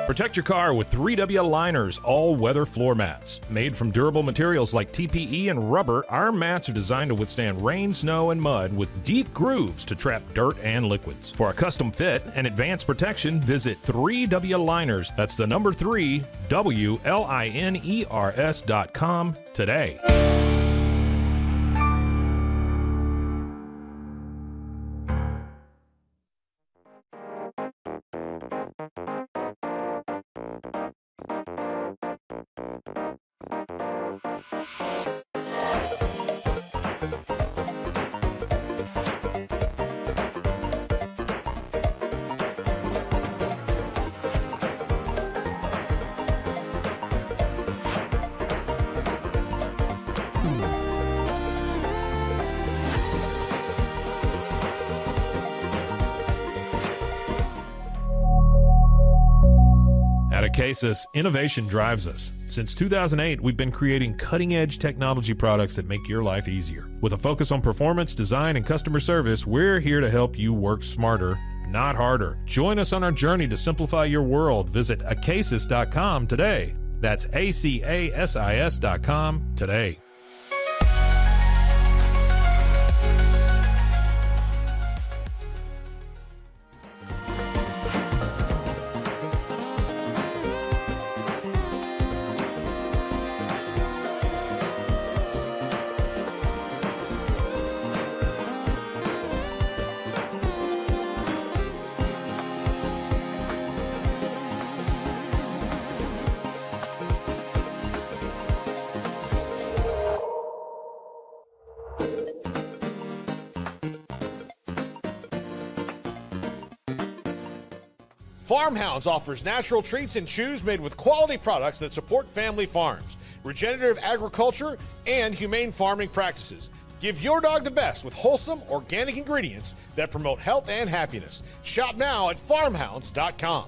Protect your car with 3W Liners all-weather floor mats. Made from durable materials like TPE and rubber, our mats are designed to withstand rain, snow, and mud with deep grooves to trap dirt and liquids. For a custom fit and advanced protection, visit 3W Liners. That's the number 3, WLINERS.com today. At Acasis, innovation drives us. Since 2008, we've been creating cutting-edge technology products that make your life easier. With a focus on performance, design, and customer service, we're here to help you work smarter, not harder. Join us on our journey to simplify your world. Visit Acasis.com today. That's ACASIS.com today. Farmhounds offers natural treats and chews made with quality products that support family farms, regenerative agriculture, and humane farming practices. Give your dog the best with wholesome, organic ingredients that promote health and happiness. Shop now at farmhounds.com.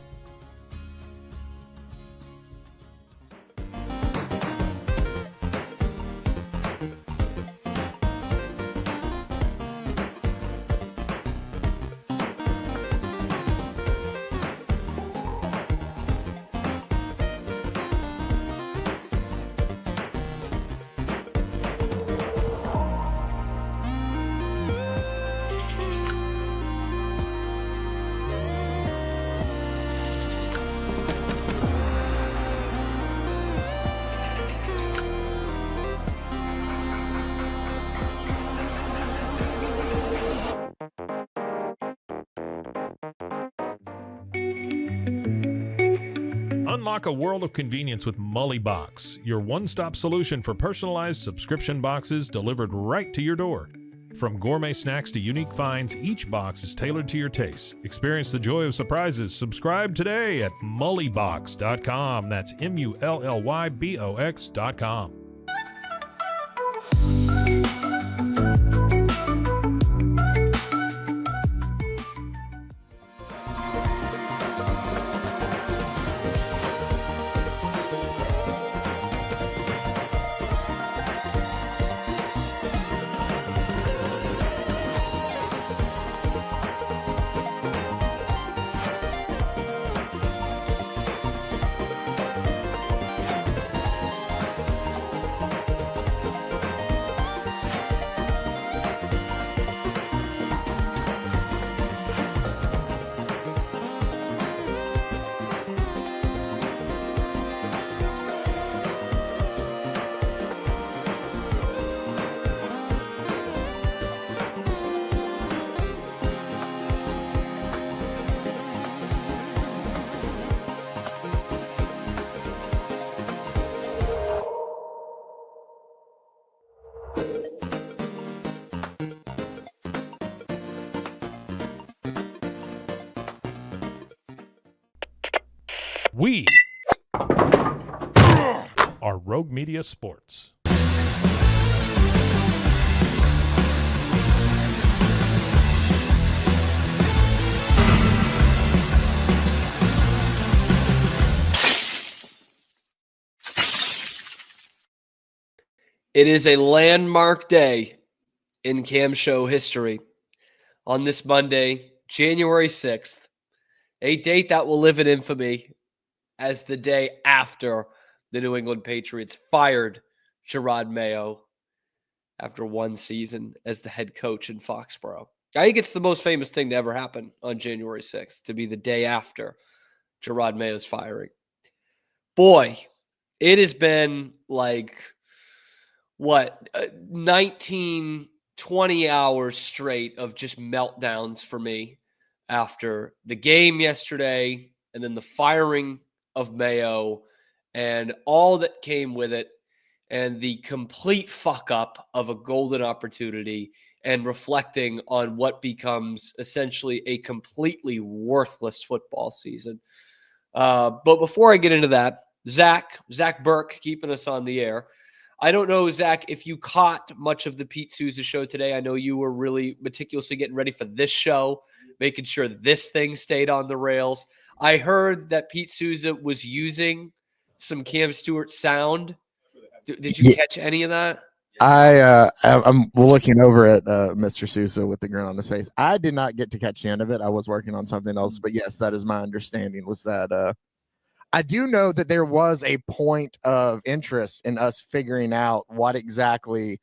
Unlock a world of convenience with Mully Box, your one-stop solution for personalized subscription boxes delivered right to your door. From gourmet snacks to unique finds, each box is tailored to your tastes. Experience the joy of surprises. Subscribe today at mullybox.com. That's MULLYBOX.com. We are Rogue Media Sports. It is a landmark day in Cam Show history on this Monday, January 6th, a date that will live in infamy as the day after the New England Patriots fired Gerard Mayo after one season as the head coach in Foxborough. I think it's the most famous thing to ever happen on January 6th, to be the day after Gerard Mayo's firing. Boy, it has been like, 19, 20 hours straight of just meltdowns for me after the game yesterday and then the firing of Mayo and all that came with it and the complete fuck up of a golden opportunity and reflecting on what becomes essentially a completely worthless football season. But before I get into that, Zach Burke keeping us on the air. I don't know, Zach, if you caught much of the Pete Souza show today. I know you were really meticulously getting ready for this show, making sure this thing stayed on the rails. I heard that Pete Souza was using some Cam Stewart sound. Did you catch any of that? I'm looking over at Mr. Souza with the grin on his face. I did not get to catch the end of it. I was working on something else, but yes, that is my understanding. Was that I do know that there was a point of interest in us figuring out what exactly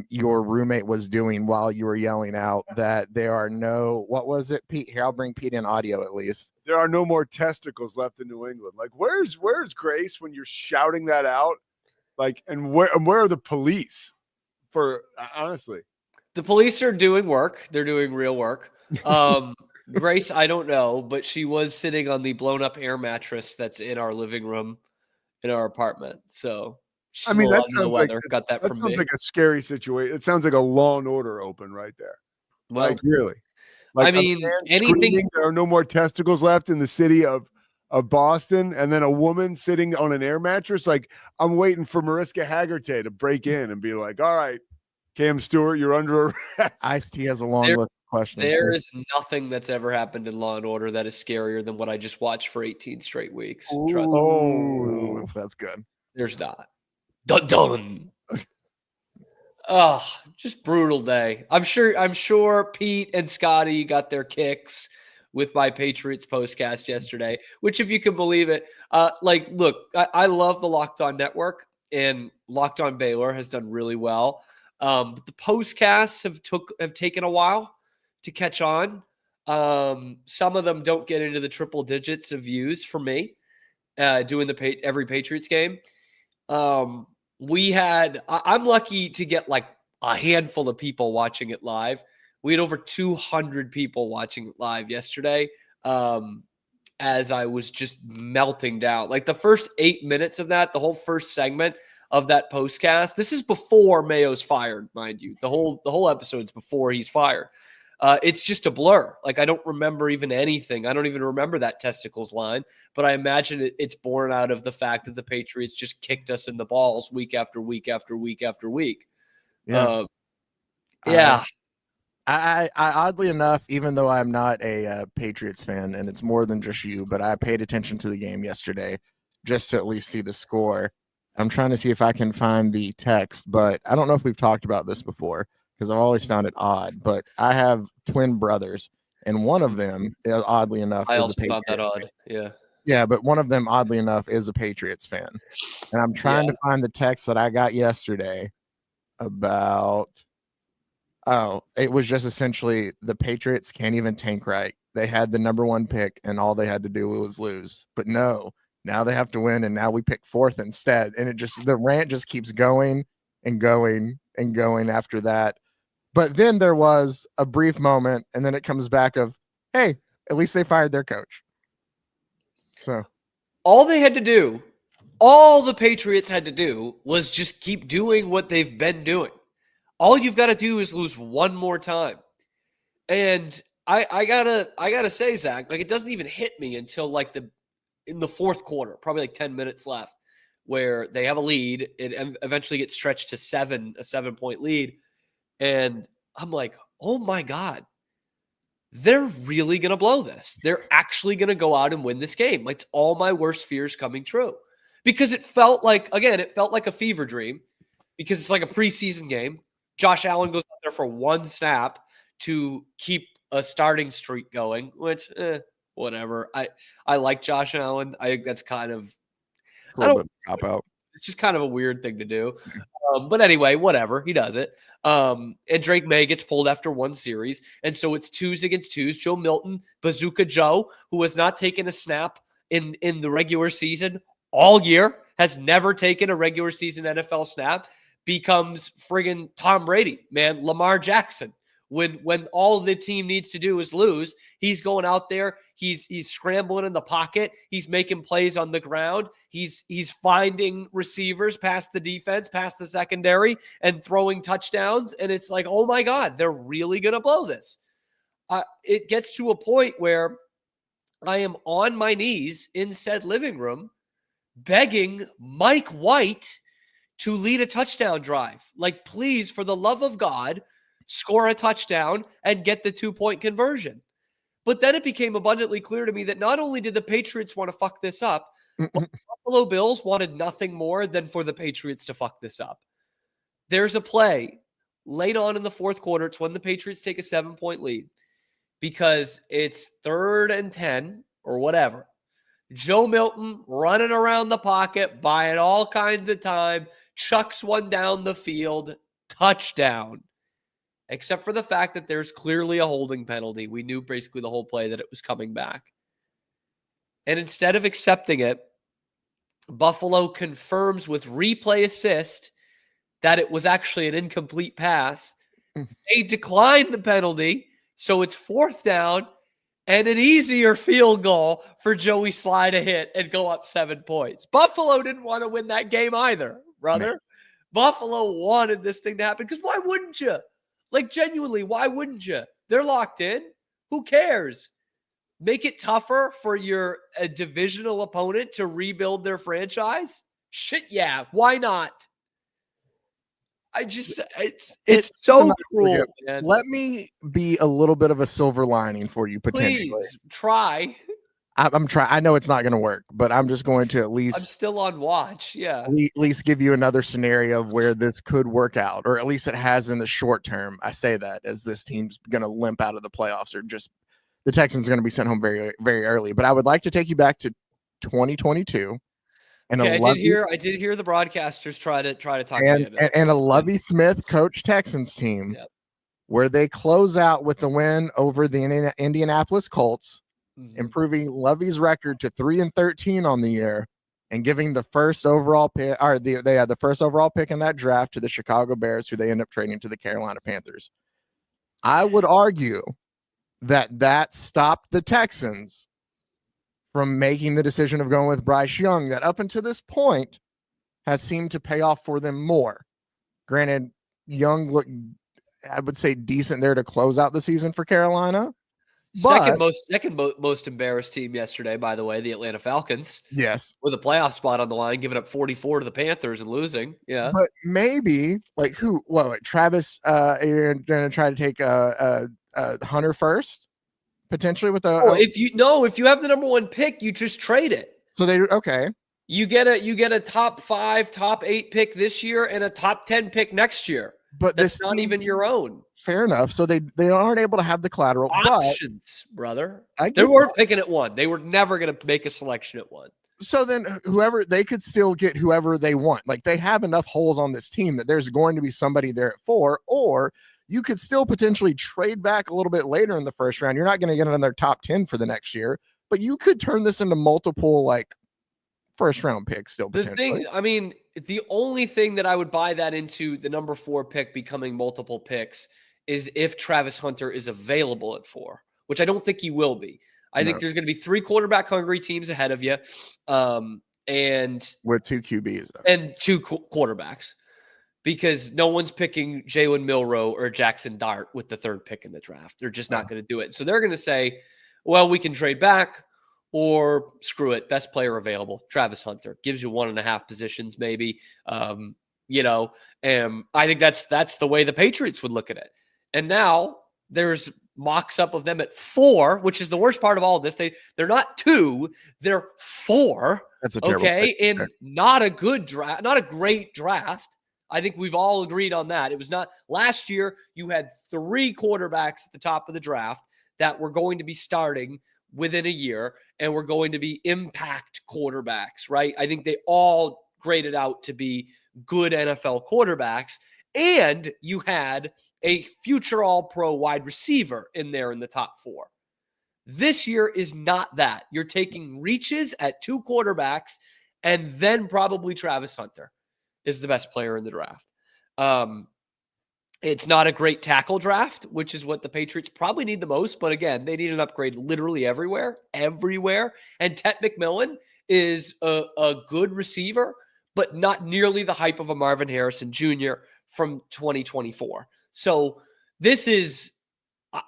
your roommate was doing while you were yelling out that there are no, what was it, Pete? Here, I'll bring Pete in audio at least. There are no more testicles left in New England. Like, where's Grace when you're shouting that out? Like, and where are the police? For honestly, the police are doing work. They're doing real work. Grace, I don't know, but she was sitting on the blown up air mattress that's in our living room in our apartment. So I mean, that sounds like got that from sounds me. like a scary situation. It sounds like a Law and Order open right there. Well, like really. Like, I mean, anything. There are no more testicles left in the city of Boston, and then a woman sitting on an air mattress. Like, I'm waiting for Mariska Hargitay to break in and be like, "All right, Cam Stewart, you're under arrest." Ice-T has a long list of questions. There is nothing that's ever happened in Law and Order that is scarier than what I just watched for 18 straight weeks. Trust me. Oh, that's good. There's not. Dun dun. Oh, just brutal day. I'm sure Pete and Scotty got their kicks with my Patriots postcast yesterday, which, if you can believe it, look, I love the Locked On Network, and Locked On Baylor has done really well. But the postcasts have taken a while to catch on. Some of them don't get into the triple digits of views for me, doing every Patriots game. I'm lucky to get like a handful of people watching it live. We had over 200 people watching it live yesterday, as I was just melting down. Like the first 8 minutes of that, the whole first segment of that postcast. This is before Mayo's fired, mind you. The whole episode's before he's fired. It's just a blur. Like, I don't remember even anything. I don't even remember that testicles line, but I imagine it's born out of the fact that the Patriots just kicked us in the balls week after week after week after week. Yeah. I oddly enough, even though I'm not a Patriots fan, and it's more than just you, but I paid attention to the game yesterday just to at least see the score. I'm trying to see if I can find the text, but I don't know if we've talked about this before because I've always found it odd. But I have twin brothers, and one of them, oddly enough, I is also a found Patriots that odd. fan. Yeah. Yeah, but one of them, oddly enough, is a Patriots fan. And I'm trying to find the text that I got yesterday about, it was just essentially the Patriots can't even tank right. They had the number 1 pick, and all they had to do was lose. But no, now they have to win, and now we pick 4th instead. And the rant just keeps going and going and going after that. But then there was a brief moment, and then it comes back of, hey, at least they fired their coach. So all they had to do, all the Patriots had to do was just keep doing what they've been doing. All you've got to do is lose one more time. And I gotta say, Zach, like, it doesn't even hit me until like in the fourth quarter, probably like 10 minutes left, where they have a lead. It eventually gets stretched to a 7-point lead. And I'm like, oh my God, they're really going to blow this. They're actually going to go out and win this game. Like, it's all my worst fears coming true. Because it felt like a fever dream, because it's like a preseason game. Josh Allen goes out there for one snap to keep a starting streak going, which whatever. I like Josh Allen. I think that's kind of A little bit of cop out. it's just kind of a weird thing to do. But anyway, whatever. He does it. And Drake May gets pulled after one series. And so it's 2s against 2s. Joe Milton, Bazooka Joe, who has not taken a snap in the regular season all year, has never taken a regular season NFL snap, becomes friggin' Tom Brady, man, Lamar Jackson. When all the team needs to do is lose, he's going out there. He's scrambling in the pocket. He's making plays on the ground. He's finding receivers past the defense, past the secondary, and throwing touchdowns. And it's like, oh my God, they're really going to blow this. It gets to a point where I am on my knees in said living room begging Mike White to lead a touchdown drive. Like, please, for the love of God, score a touchdown and get the 2-point conversion. But then it became abundantly clear to me that not only did the Patriots want to fuck this up, but the Buffalo Bills wanted nothing more than for the Patriots to fuck this up. There's a play late on in the fourth quarter. It's when the Patriots take a 7-point lead because it's 3rd and 10 or whatever. Joe Milton running around the pocket, buying all kinds of time, chucks one down the field, touchdown. Except for the fact that there's clearly a holding penalty. We knew basically the whole play that it was coming back. And instead of accepting it, Buffalo confirms with replay assist that it was actually an incomplete pass. They decline the penalty, so it's 4th down and an easier field goal for Joey Sly to hit and go up 7 points. Buffalo didn't want to win that game either, brother. Man. Buffalo wanted this thing to happen because why wouldn't you? Like, genuinely, why wouldn't you? They're locked in. Who cares? Make it tougher for your divisional opponent to rebuild their franchise? Shit, yeah. Why not? It's so cruel, man. Let me be a little bit of a silver lining for you, potentially. Please, try. I'm trying. I know it's not going to work, but I'm just going to at I'm least still on watch. Yeah. at least give you another scenario of where this could work out, or at least it has in the short term. I say that as this team's going to limp out of the playoffs, or just the Texans are going to be sent home very, very early. But I would like to take you back to 2022. And okay, I did hear the broadcasters try to talk and a Lovie Smith coach Texans team, where they close out with the win over the Indianapolis Colts, improving Lovie's record to 3-13 on the year, and giving the first overall pick, or they had the first overall pick in that draft to the Chicago Bears, who they end up trading to the Carolina Panthers. I would argue that stopped the Texans from making the decision of going with Bryce Young, that up until this point has seemed to pay off for them more. Granted, Young looked, I would say, decent there to close out the season for Carolina. Second most embarrassed team yesterday, by the way, the Atlanta Falcons. Yes. With a playoff spot on the line, giving up 44 to the Panthers and losing. Yeah. But maybe, like, Travis, you're going to try to take Hunter first? Potentially with if you have the number 1 pick, you just trade it. So you get a top 5, top 8 pick this year and a top 10 pick next year. But that's not even your own. Fair enough. So they aren't able to have the collateral options, brother. They weren't picking at 1. They were never going to make a selection at 1. So then they could still get whoever they want. Like, they have enough holes on this team that there's going to be somebody there at 4, or you could still potentially trade back a little bit later in the first round. You're not going to get another top 10 for the next year, but you could turn this into multiple, like, first round picks still. The only thing that I would buy that into the number 4 pick becoming multiple picks is if Travis Hunter is available at 4, which I don't think he will be. I think there's going to be 3 quarterback hungry teams ahead of you. And with 2 QBs and 2 quarterbacks. Because no one's picking Jalen Milroe or Jackson Dart with the 3rd pick in the draft. They're just not going to do it. So they're going to say, well, we can trade back, or screw it. Best player available, Travis Hunter. Gives you 1.5 positions maybe. And I think that's the way the Patriots would look at it. And now there's mocks up of them at 4, which is the worst part of all of this. They're not 2, they're 4. That's a terrible in not a good draft, not a great draft. I think we've all agreed on that. It was not last year. You had 3 quarterbacks at the top of the draft that were going to be starting within a year and were going to be impact quarterbacks, right? I think they all graded out to be good NFL quarterbacks. And you had a future All-Pro wide receiver in there in the top 4. This year is not that. You're taking reaches at 2 quarterbacks, and then probably Travis Hunter is the best player in the draft. It's not a great tackle draft, which is what the Patriots probably need the most. But again, they need an upgrade literally everywhere. And Ted McMillan is a good receiver, but not nearly the hype of a Marvin Harrison Jr. from 2024. So this is,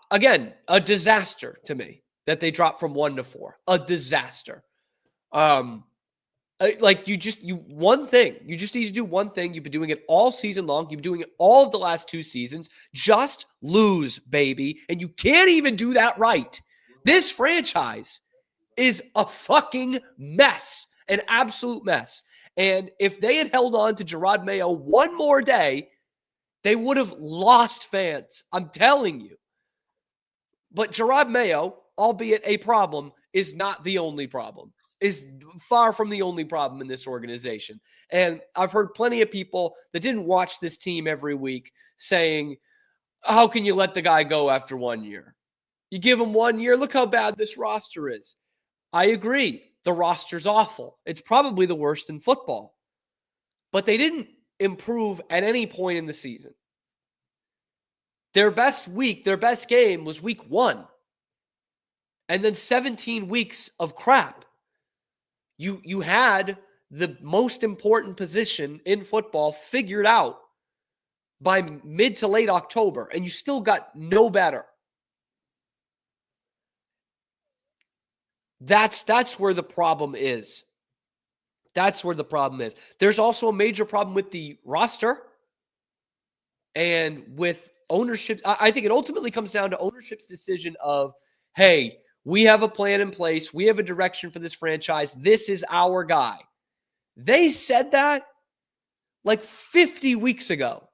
again, a disaster to me that they dropped from 1 to 4. A disaster. Like you just need to do one thing. You've been doing it all season long. You've been doing it all of the last 2 seasons. Just lose, baby. And you can't even do that right. This franchise is a fucking mess, an absolute mess. And if they had held on to Jerod Mayo one more day, they would have lost fans. I'm telling you. But Jerod Mayo, albeit a problem, is not the only problem. Is far from the only problem in this organization. And I've heard plenty of people that didn't watch this team every week saying, how can you let the guy go after 1 year? You give him 1 year, look how bad this roster is. I agree. The roster's awful. It's probably the worst in football. But they didn't improve at any point in the season. Their best game was week 1. And then 17 weeks of crap. You had the most important position in football figured out by mid to late October, and you still got no better. That's where the problem is. That's where the problem is. There's also a major problem with the roster and with ownership. I think it ultimately comes down to ownership's decision of, hey, we have a plan in place. We have a direction for this franchise. This is our guy. They said that like 50 weeks ago.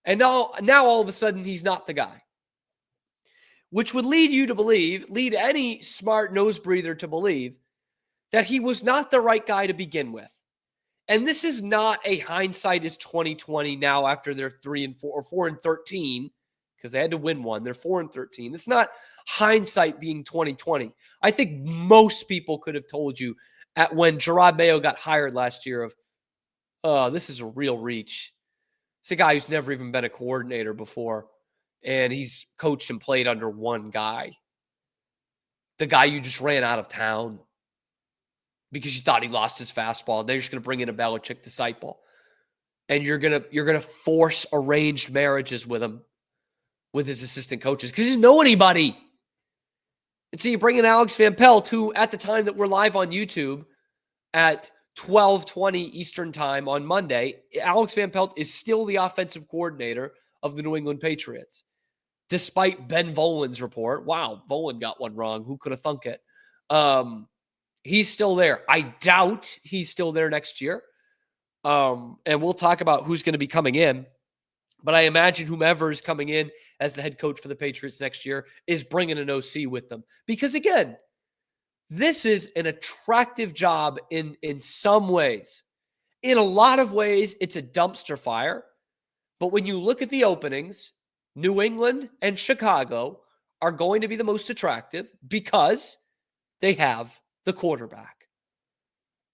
And now all of a sudden, he's not the guy. Which would lead any smart nose breather to believe that he was not the right guy to begin with. And this is not a hindsight is 2020 now after they're 3-4 or 4-13, because they had to win one. They're 4-13. It's not hindsight being 2020. I think most people could have told you at when Jerod Mayo got hired last year of, oh, this is a real reach. It's a guy who's never even been a coordinator before, and he's coached and played under one guy. The guy you just ran out of town because you thought he lost his fastball. They're just going to bring in a Belichick disciple, and you're gonna force arranged marriages with him, with his assistant coaches, because he doesn't know anybody. And so you bring in Alex Van Pelt, who at the time that we're live on YouTube at 12:20 Eastern time on Monday, Alex Van Pelt is still the offensive coordinator of the New England Patriots, despite Ben Volin's report. Wow, Volin got one wrong. Who could have thunk it? He's still there. I doubt he's still there next year. And we'll talk about who's going to be coming in. But I imagine whomever is coming in as the head coach for the Patriots next year is bringing an OC with them. Because, again, this is an attractive job in some ways. In a lot of ways, it's a dumpster fire. But when you look at the openings, New England and Chicago are going to be the most attractive because they have the quarterback.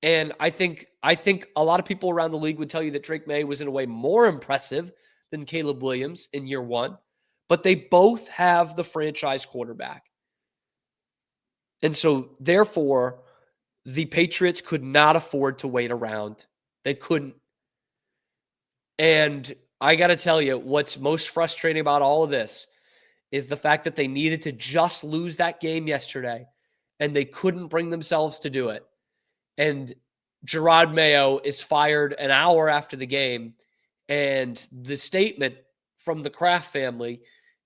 And I think a lot of people around the league would tell you that Drake May was in a way more impressive than Caleb Williams in year one, but they both have the franchise quarterback. And so, therefore, the Patriots could not afford to wait around. They couldn't. And I got to tell you, what's most frustrating about all of this is the fact that they needed to just lose that game yesterday, and they couldn't bring themselves to do it. And Jerod Mayo is fired an hour after the game, and the statement from the Kraft family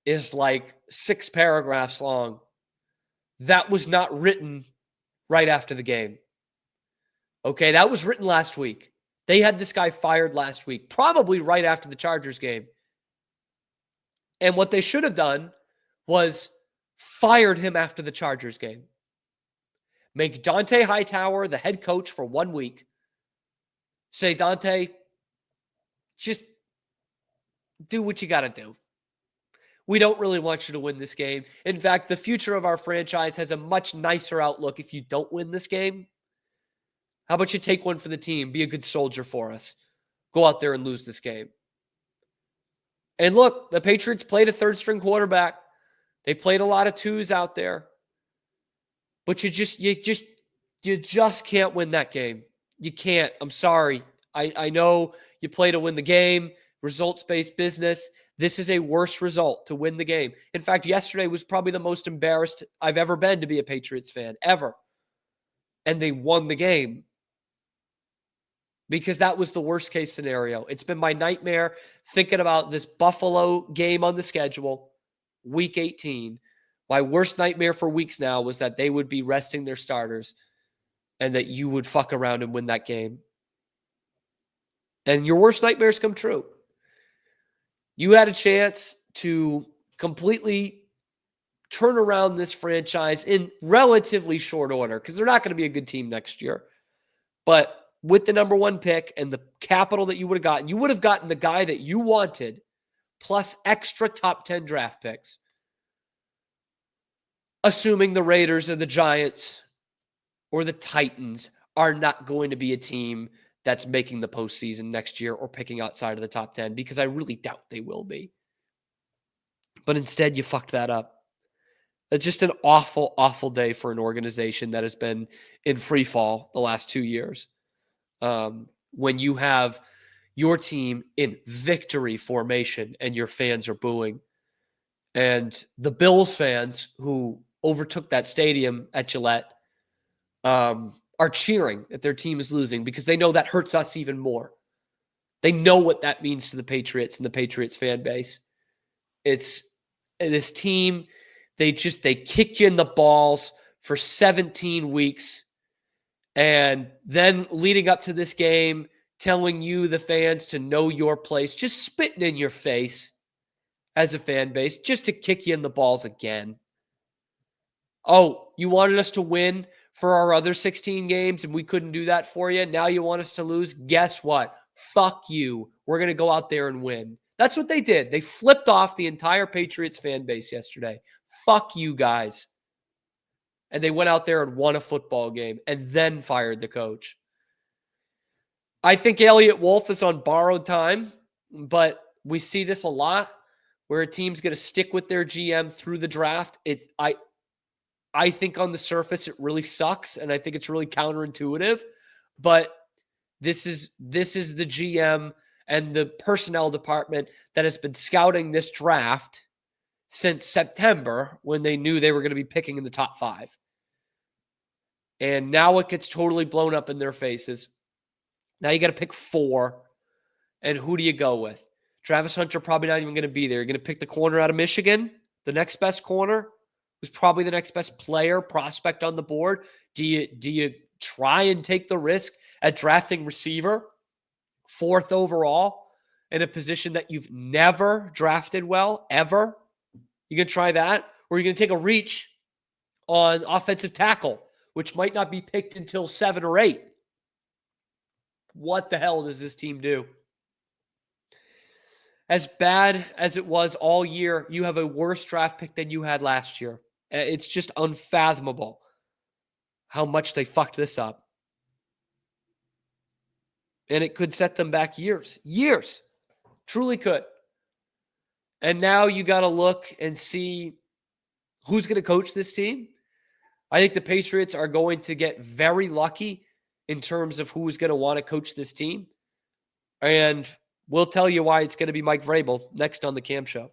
is like 6 paragraphs long. That was not written right after the game. Okay, that was written last week. They had this guy fired last week, probably right after the Chargers game. And what they should have done was fired him after the Chargers game. Make Dante Hightower the head coach for 1 week. Say, Dante, just do what you got to do. We don't really want you to win this game. In fact, the future of our franchise has a much nicer outlook if you don't win this game. How about you take one for the team? Be a good soldier for us. Go out there and lose this game. And look, the Patriots played a third-string quarterback. They played a lot of twos out there. But you just can't win that game. You can't. I'm sorry. I know you play to win the game, results-based business. This is a worse result to win the game. In fact, yesterday was probably the most embarrassed I've ever been to be a Patriots fan, ever. And they won the game because that was the worst-case scenario. It's been my nightmare thinking about this Buffalo game on the schedule, Week 18. My worst nightmare for weeks now was that they would be resting their starters and that you would fuck around and win that game. And your worst nightmares come true. You had a chance to completely turn around this franchise in relatively short order because they're not going to be a good team next year. But with the number 1 pick and the capital that you would have gotten the guy that you wanted plus extra top 10 draft picks. Assuming the Raiders or the Giants or the Titans are not going to be a team that's making the postseason next year or picking outside of the top 10, because I really doubt they will be. But instead, you fucked that up. It's just an awful, awful day for an organization that has been in free fall the last 2 years. When you have your team in victory formation and your fans are booing. And the Bills fans who overtook that stadium at Gillette are cheering if their team is losing because they know that hurts us even more. They know what that means to the Patriots and the Patriots fan base. It's this team, they kick you in the balls for 17 weeks. And then leading up to this game, telling you, the fans, to know your place, just spitting in your face as a fan base, just to kick you in the balls again. Oh, you wanted us to win for our other 16 games and we couldn't do that for you. Now you want us to lose? Guess what? Fuck you. We're going to go out there and win. That's what they did. They flipped off the entire Patriots fan base yesterday. Fuck you guys. And they went out there and won a football game and then fired the coach. I think Elliott Wolf is on borrowed time, but we see this a lot where a team's going to stick with their GM through the draft. I think on the surface it really sucks, and I think it's really counterintuitive. But this is the GM and the personnel department that has been scouting this draft since September when they knew they were going to be picking in the top 5. And now it gets totally blown up in their faces. Now you got to pick 4. And who do you go with? Travis Hunter probably not even going to be there. You're going to pick the corner out of Michigan, the next best corner, who's probably the next best player prospect on the board. Do you try and take the risk at drafting receiver 4th overall in a position that you've never drafted well, ever? You going to try that? Or are you going to take a reach on offensive tackle, which might not be picked until 7 or 8? What the hell does this team do? As bad as it was all year, you have a worse draft pick than you had last year. It's just unfathomable how much they fucked this up. And it could set them back years. Years. Truly could. And now you got to look and see who's going to coach this team. I think the Patriots are going to get very lucky in terms of who's going to want to coach this team. And we'll tell you why it's going to be Mike Vrabel next on the Cam Show.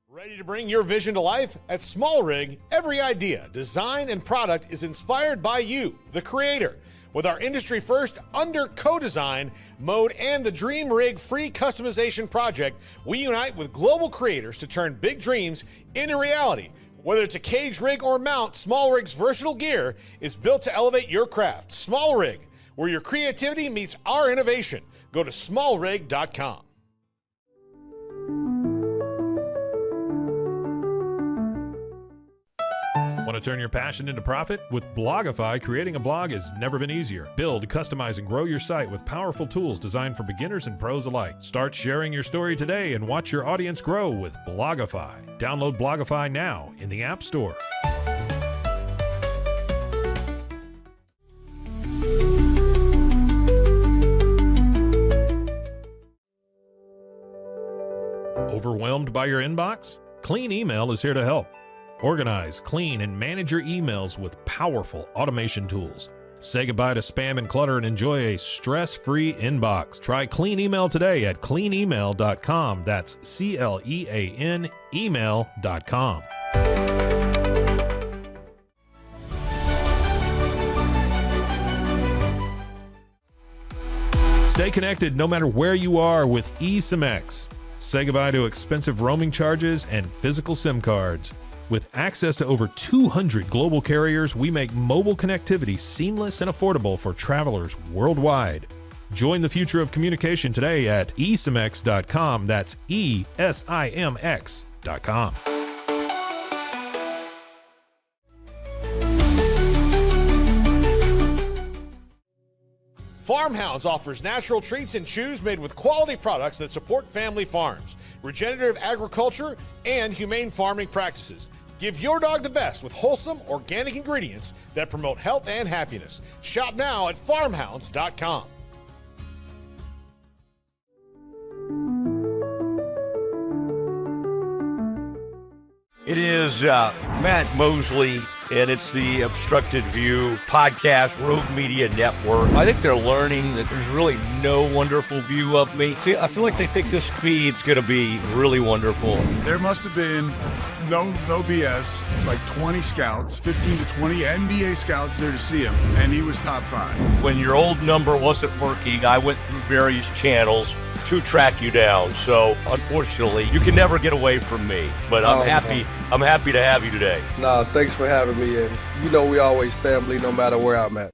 Ready to bring your vision to life? At Small Rig, every idea, design, and product is inspired by you, the creator. With our industry-first under co-design mode and the Dream Rig free customization project, we unite with global creators to turn big dreams into reality. Whether it's a cage rig or mount, Small Rig's versatile gear is built to elevate your craft. Small Rig, where your creativity meets our innovation. Go to smallrig.com. Want to turn your passion into profit? With Blogify, creating a blog has never been easier. Build, customize, and grow your site with powerful tools designed for beginners and pros alike. Start sharing your story today and watch your audience grow with Blogify. Download Blogify now in the App Store. Overwhelmed by your inbox? Clean Email is here to help. Organize, clean, and manage your emails with powerful automation tools. Say goodbye to spam and clutter and enjoy a stress-free inbox. Try Clean Email today at cleanemail.com. That's CLEAN email.com. Stay connected no matter where you are with eSIM-X. Say goodbye to expensive roaming charges and physical SIM cards. With access to over 200 global carriers, we make mobile connectivity seamless and affordable for travelers worldwide. Join the future of communication today at esimx.com. That's ESIMX.com. Farmhounds offers natural treats and chews made with quality products that support family farms, regenerative agriculture, and humane farming practices. Give your dog the best with wholesome, organic ingredients that promote health and happiness. Shop now at farmhounds.com. It is Matt Mosley, and it's the Obstructed View Podcast Rogue Media Network. I think they're learning that there's really no wonderful view of me. See, I feel like they think this feed's going to be really wonderful. There must have been no BS, like 20 scouts, 15 to 20 NBA scouts there to see him, and he was top 5. When your old number wasn't working, I went through various channels to track you down. So unfortunately, you can never get away from me. But I'm happy. Man. I'm happy to have you today. Nah, thanks for having me. And you know we always family, no matter where I'm at.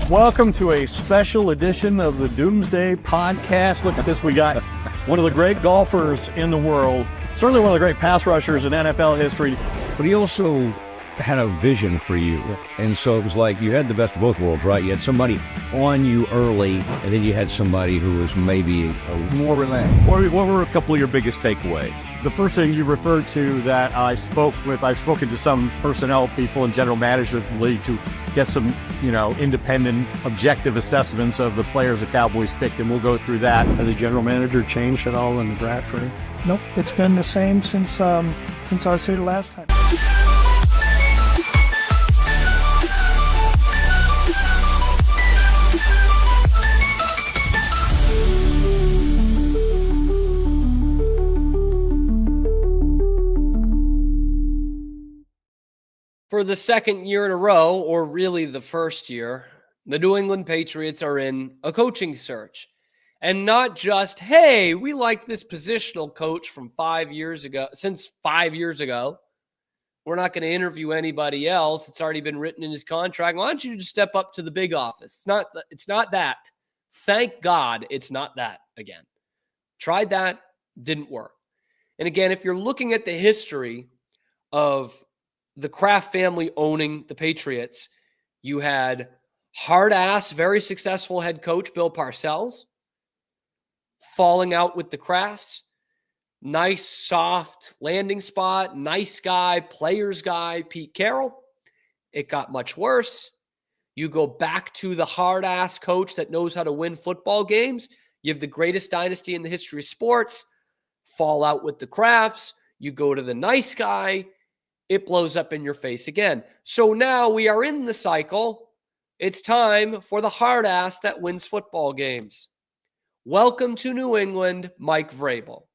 Welcome to a special edition of the Doomsday Podcast. Look at this. We got one of the great golfers in the world, certainly one of the great pass rushers in NFL history. But he also had a vision for you. And so it was like you had the best of both worlds, right? You had somebody on you early, and then you had somebody who was maybe more relaxed. What were a couple of your biggest takeaways? The person you referred to that I spoke with, I've spoken to some personnel people and general managers of the league to get some, independent, objective assessments of the players the Cowboys picked, and we'll go through that. Has the general manager changed at all in the draft room? Nope, it's been the same since I was here the last time. For the second year in a row, or really the first year, the New England Patriots are in a coaching search. And not just, hey, we like this positional coach from 5 years ago, since 5 years ago. We're not going to interview anybody else. It's already been written in his contract. Why don't you just step up to the big office? It's not that. Thank God it's not that again. Tried that, didn't work. And again, if you're looking at the history of the Kraft family owning the Patriots, you had hard-ass, very successful head coach Bill Parcells falling out with the Krafts. Nice, soft landing spot, nice guy, players guy, Pete Carroll. It got much worse. You go back to the hard-ass coach that knows how to win football games. You have the greatest dynasty in the history of sports. Fall out with the Krafts. You go to the nice guy. It blows up in your face again. So now we are in the cycle. It's time for the hard ass that wins football games. Welcome to New England, Mike Vrabel.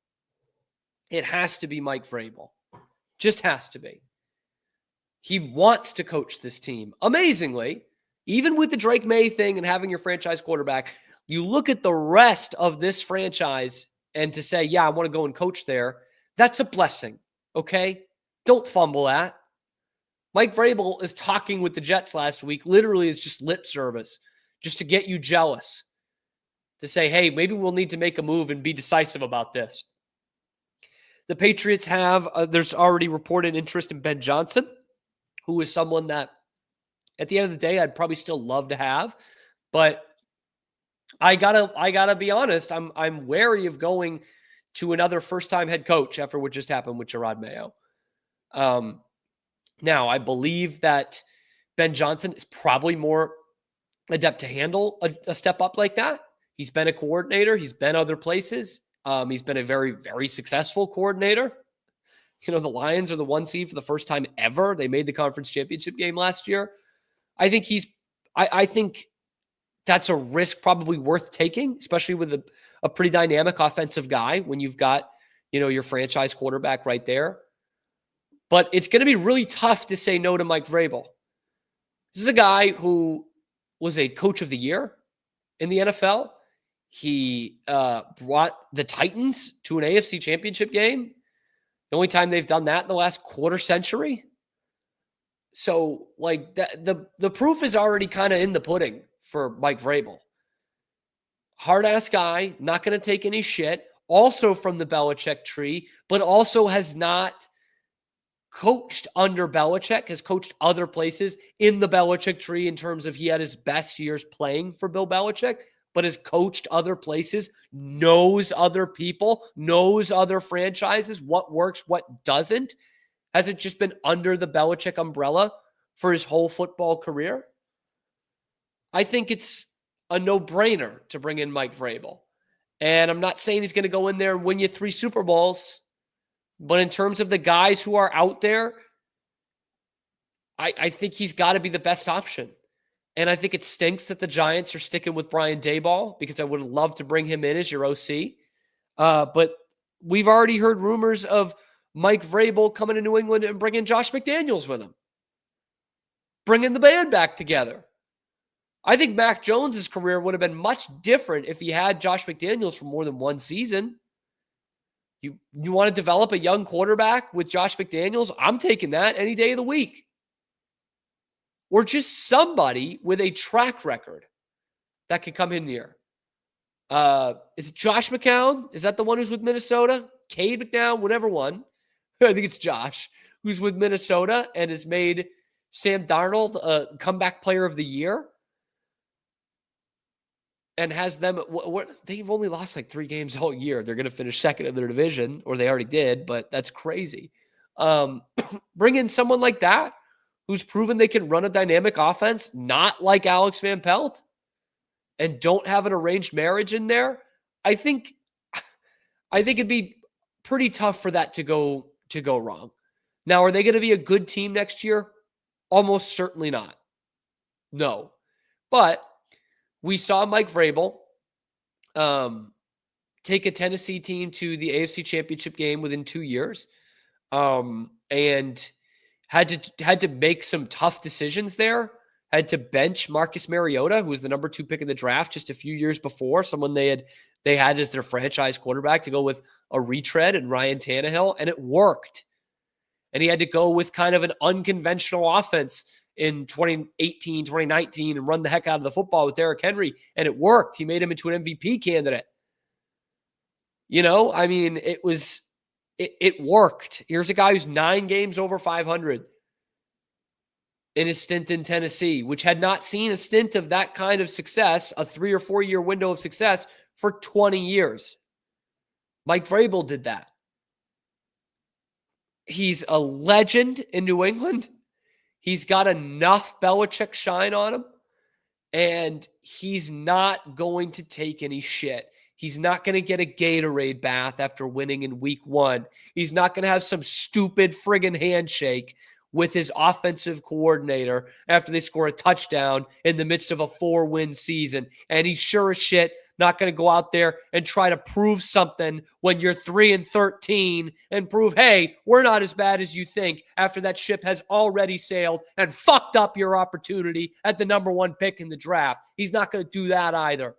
It has to be Mike Vrabel. Just has to be. He wants to coach this team. Amazingly, even with the Drake May thing and having your franchise quarterback, you look at the rest of this franchise and to say, yeah, I want to go and coach there, that's a blessing, okay? Don't fumble that. Mike Vrabel is talking with the Jets last week, literally is just lip service, just to get you jealous, to say, hey, maybe we'll need to make a move and be decisive about this. the Patriots have, there's already reported interest in Ben Johnson, who is someone that at the end of the day, I'd probably still love to have, but I gotta be honest. I'm wary of going to another first-time head coach after what just happened with Gerard Mayo. Now, I believe that Ben Johnson is probably more adept to handle a step up like that. He's been a coordinator. He's been other places. He's been a very, very successful coordinator. The Lions are the 1 seed for the first time ever. They made the conference championship game last year. I think I think that's a risk probably worth taking, especially with a pretty dynamic offensive guy when you've got, your franchise quarterback right there. But it's going to be really tough to say no to Mike Vrabel. This is a guy who was a coach of the year in the NFL. He brought the Titans to an AFC championship game. The only time they've done that in the last quarter century. So, the proof is already kind of in the pudding for Mike Vrabel. Hard-ass guy, not going to take any shit. Also from the Belichick tree, but also has not coached under Belichick, has coached other places in the Belichick tree in terms of he had his best years playing for Bill Belichick, but has coached other places, knows other people, knows other franchises, what works, what doesn't. Has it just been under the Belichick umbrella for his whole football career? I think it's a no-brainer to bring in Mike Vrabel. And I'm not saying he's going to go in there and win you 3 Super Bowls, but in terms of the guys who are out there, I think he's got to be the best option. And I think it stinks that the Giants are sticking with Brian Daboll because I would love to bring him in as your OC. But we've already heard rumors of Mike Vrabel coming to New England and bringing Josh McDaniels with him. Bringing the band back together. I think Mac Jones's career would have been much different if he had Josh McDaniels for more than 1 season. You want to develop a young quarterback with Josh McDaniels? I'm taking that any day of the week. Or just somebody with a track record that could come in here. Is it Josh McCown? Is that the one who's with Minnesota? Cade McNown, whatever one. I think it's Josh, who's with Minnesota and has made Sam Darnold a comeback player of the year. And has them, they've only lost 3 games all year. They're going to finish second in their division, or they already did, but that's crazy. Bring in someone like that who's proven they can run a dynamic offense, not like Alex Van Pelt, and don't have an arranged marriage in there. I think it'd be pretty tough for that to go wrong. Now, are they going to be a good team next year? Almost certainly not. No. But we saw Mike Vrabel take a Tennessee team to the AFC Championship game within 2 years, and had to make some tough decisions there. Had to bench Marcus Mariota, who was the number 2 pick in the draft just a few years before, someone they had as their franchise quarterback, to go with a retread and Ryan Tannehill, and it worked. And he had to go with kind of an unconventional offense in 2018, 2019 and run the heck out of the football with Derrick Henry, and it worked. He made him into an MVP candidate. It worked. Here's a guy who's 9 games over 500 in his stint in Tennessee, which had not seen a stint of that kind of success, a 3 or 4 year window of success, for 20 years. Mike Vrabel did that. He's a legend in New England. He's got enough Belichick shine on him, and he's not going to take any shit. He's not going to get a Gatorade bath after winning in week 1. He's not going to have some stupid friggin' handshake with his offensive coordinator after they score a touchdown in the midst of a 4-win season. And he's sure as shit not going to go out there and try to prove something when you're 3-13 and prove, hey, we're not as bad as you think, after that ship has already sailed and fucked up your opportunity at the number 1 pick in the draft. He's not going to do that either.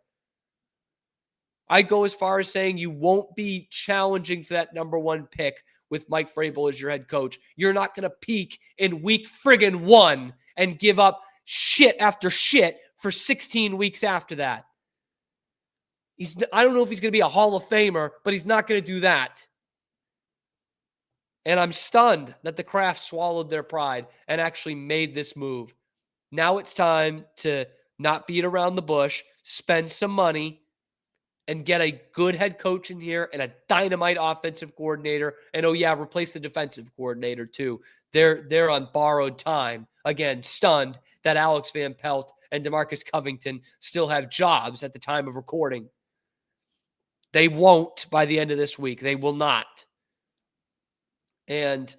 I'd go as far as saying you won't be challenging for that number 1 pick with Mike Vrabel as your head coach. You're not going to peak in week friggin' 1 and give up shit after shit for 16 weeks after that. I don't know if he's going to be a Hall of Famer, but he's not going to do that. And I'm stunned that the Kraft swallowed their pride and actually made this move. Now it's time to not beat around the bush, spend some money, and get a good head coach in here and a dynamite offensive coordinator. And, oh, yeah, replace the defensive coordinator, too. They're on borrowed time. Again, stunned that Alex Van Pelt and DeMarcus Covington still have jobs at the time of recording. They won't by the end of this week. They will not. And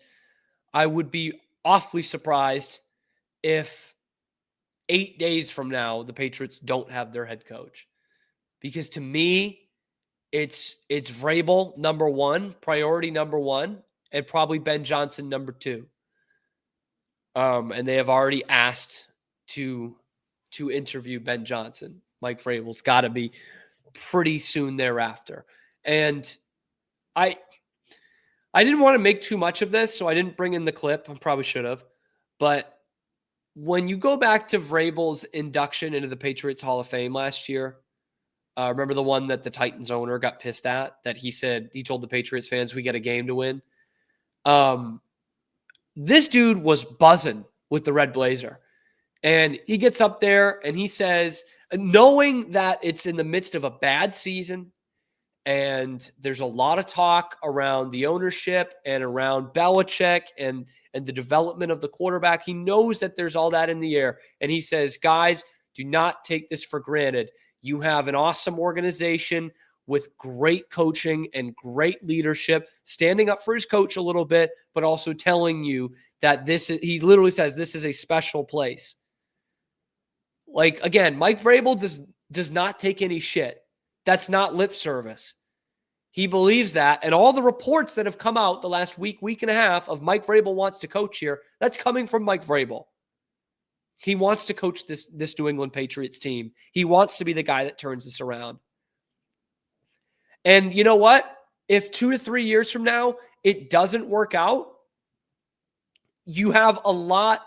I would be awfully surprised if 8 days from now the Patriots don't have their head coach. Because to me, it's Vrabel number one, priority number one, and probably Ben Johnson number two. And they have already asked to interview Ben Johnson. Mike Vrabel's got to be pretty soon thereafter. And I didn't want to make too much of this, so I didn't bring in the clip. I probably should have. But when you go back to Vrabel's induction into the Patriots Hall of Fame last year, remember the one that the Titans owner got pissed at, that he told the Patriots fans, we get a game to win. This dude was buzzing with the red blazer. And he gets up there and he says, knowing that it's in the midst of a bad season and there's a lot of talk around the ownership and around Belichick and the development of the quarterback, he knows that there's all that in the air. And he says, guys, do not take this for granted. You have an awesome organization with great coaching and great leadership, standing up for his coach a little bit, but also telling you that he literally says, this is a special place. Like, again, Mike Vrabel does not take any shit. That's not lip service. He believes that. And all the reports that have come out the last week and a half of Mike Vrabel wants to coach here, that's coming from Mike Vrabel. He wants to coach this New England Patriots team. He wants to be the guy that turns this around. And you know what? If 2 to 3 years from now it doesn't work out, you have a lot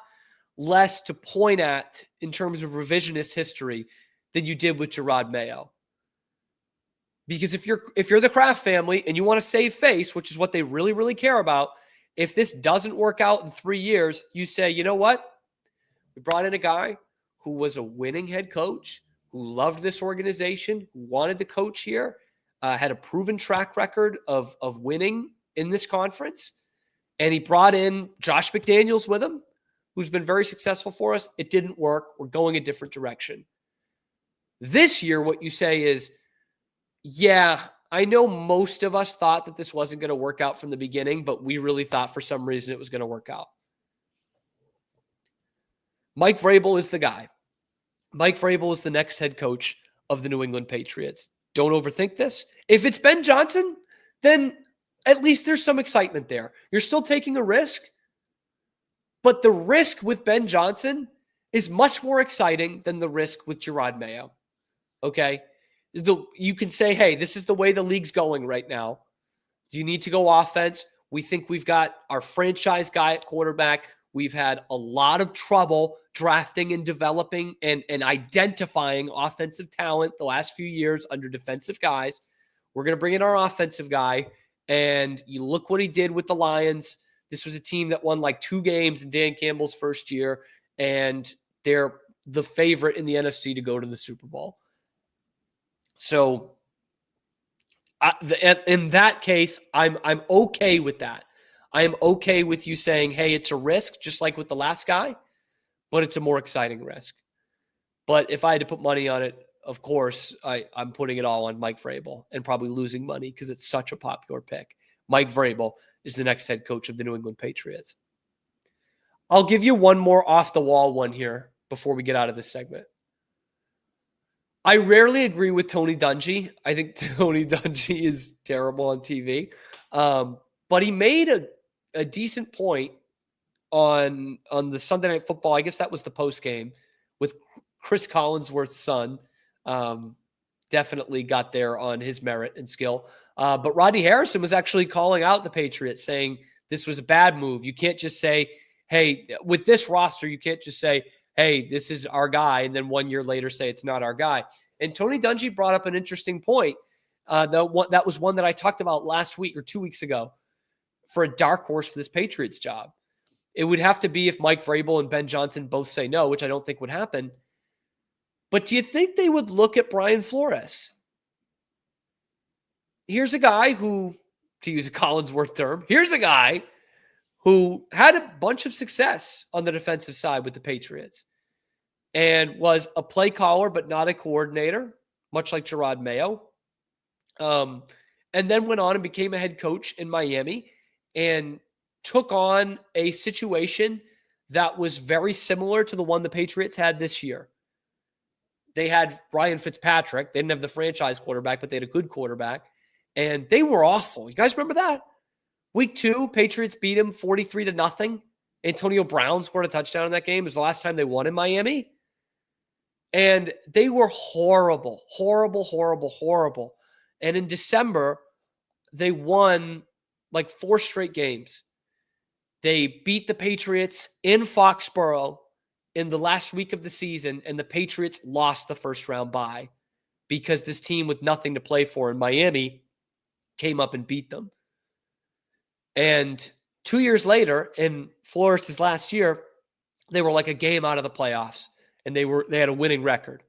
less to point at in terms of revisionist history than you did with Gerard Mayo. Because if you're the Kraft family and you want to save face, which is what they really, really care about, if this doesn't work out in 3 years, you say, you know what? We brought in a guy who was a winning head coach, who loved this organization, who wanted to coach here, had a proven track record of winning in this conference. And he brought in Josh McDaniels with him, who's been very successful for us. It didn't work. We're going a different direction. This year, what you say is, yeah, I know most of us thought that this wasn't going to work out from the beginning, but we really thought for some reason it was going to work out. Mike Vrabel is the guy. Mike Vrabel is the next head coach of the New England Patriots. Don't overthink this. If it's Ben Johnson, then at least there's some excitement there. You're still taking a risk, but the risk with Ben Johnson is much more exciting than the risk with Gerard Mayo. Okay? You can say, hey, this is the way the league's going right now. You need to go offense. We think we've got our franchise guy at quarterback. We've had a lot of trouble drafting and developing and identifying offensive talent the last few years under defensive guys. We're going to bring in our offensive guy. And you look what he did with the Lions. This was a team that won like 2 games in Dan Campbell's first year. And they're the favorite in the NFC to go to the Super Bowl. So in that case, I'm okay with that. I am okay with you saying, hey, it's a risk, just like with the last guy, but it's a more exciting risk. But if I had to put money on it, of course, I'm putting it all on Mike Vrabel and probably losing money because it's such a popular pick. Mike Vrabel is the next head coach of the New England Patriots. I'll give you one more off-the-wall one here before we get out of this segment. I rarely agree with Tony Dungy. I think Tony Dungy is terrible on TV. But he made a decent point on the Sunday Night Football. I guess that was the post game with Chris Collinsworth's son. Definitely got there on his merit and skill. But Rodney Harrison was actually calling out the Patriots, saying this was a bad move. You can't just say, hey, with this roster, you can't just say, hey, this is our guy, and then 1 year later say it's not our guy. And Tony Dungy brought up an interesting point. That was one that I talked about last week or 2 weeks ago. for a dark horse for this Patriots job. It would have to be if Mike Vrabel and Ben Johnson both say no, which I don't think would happen. But do you think they would look at Brian Flores? Here's a guy who, to use a Collinsworth term, here's a guy who had a bunch of success on the defensive side with the Patriots and was a play caller but not a coordinator, much like Gerard Mayo. And then went on and became a head coach in Miami and took on a situation that was very similar to the one the Patriots had this year. They had Ryan Fitzpatrick. They didn't have the franchise quarterback, but they had a good quarterback. And they were awful. You guys remember that? Week 2, Patriots beat him 43-0. Antonio Brown scored a touchdown in that game. It was the last time they won in Miami. And they were horrible, horrible, horrible, horrible. And in December, they won like 4 straight games. They beat the Patriots in Foxborough in the last week of the season, and the Patriots lost the first round bye because this team with nothing to play for in Miami came up and beat them. And 2 years later, in Flores' last year, they were like a game out of the playoffs, and they had a winning record.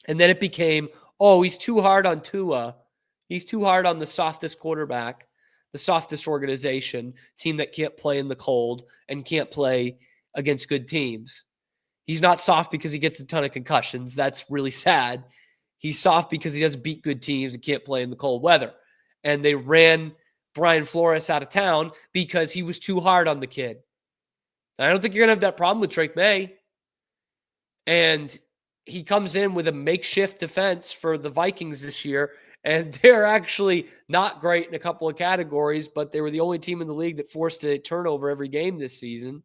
And then it became, oh, he's too hard on Tua. He's too hard on the softest quarterback, the softest organization, team that can't play in the cold and can't play against good teams. He's not soft because he gets a ton of concussions. That's really sad. He's soft because he doesn't beat good teams and can't play in the cold weather. And they ran Brian Flores out of town because he was too hard on the kid. I don't think you're going to have that problem with Drake May. And he comes in with a makeshift defense for the Vikings this year, and they're actually not great in a couple of categories, but they were the only team in the league that forced a turnover every game this season.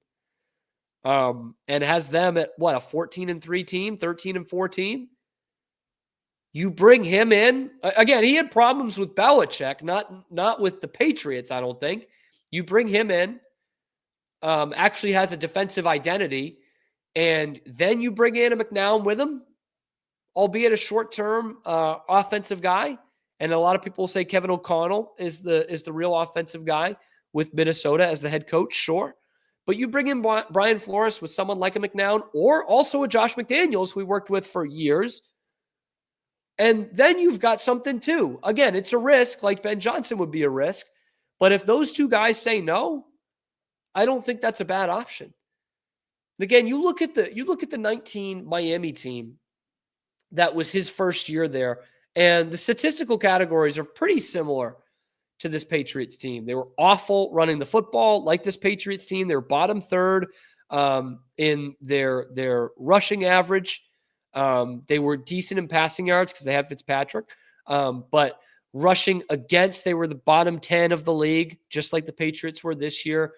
And has them at what, a 14-3 team, 13-4 team. You bring him in again. He had problems with Belichick, not with the Patriots. I don't think you bring him in. Actually has a defensive identity, and then you bring in a McNown with him, albeit a short-term offensive guy. And a lot of people say Kevin O'Connell is the real offensive guy with Minnesota as the head coach. Sure. But you bring in Brian Flores with someone like a McNown or also a Josh McDaniels we worked with for years. And then you've got something too. Again, it's a risk, like Ben Johnson would be a risk. But if those two guys say no, I don't think that's a bad option. And again, you look at the 19 Miami team that was his first year there, and the statistical categories are pretty similar to this Patriots team. They were awful running the football, like this Patriots team. They were bottom third in their rushing average. They were decent in passing yards because they had Fitzpatrick. But rushing against, they were the bottom 10 of the league, just like the Patriots were this year.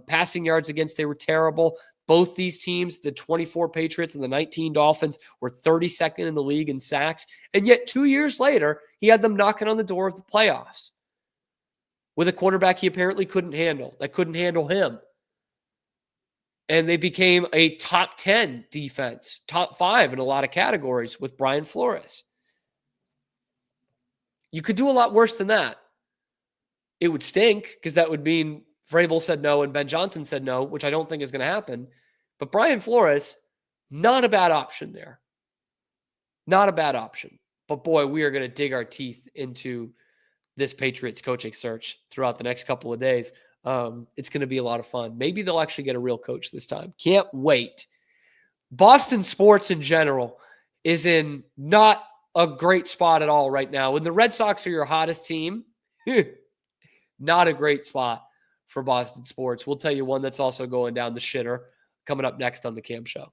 Passing yards against, they were terrible. Both these teams, the 24 Patriots and the 19 Dolphins, were 32nd in the league in sacks. And yet 2 years later, he had them knocking on the door of the playoffs with a quarterback he apparently couldn't handle, that couldn't handle him. And they became a top 10 defense, top 5 in a lot of categories with Brian Flores. You could do a lot worse than that. It would stink because that would mean Vrabel said no and Ben Johnson said no, which I don't think is going to happen. But Brian Flores, not a bad option there. Not a bad option. But boy, we are going to dig our teeth into this Patriots coaching search throughout the next couple of days. It's going to be a lot of fun. Maybe they'll actually get a real coach this time. Can't wait. Boston sports in general is in not a great spot at all right now. When the Red Sox are your hottest team, not a great spot for Boston sports. We'll tell you one that's also going down the shitter coming up next on the Cam Show.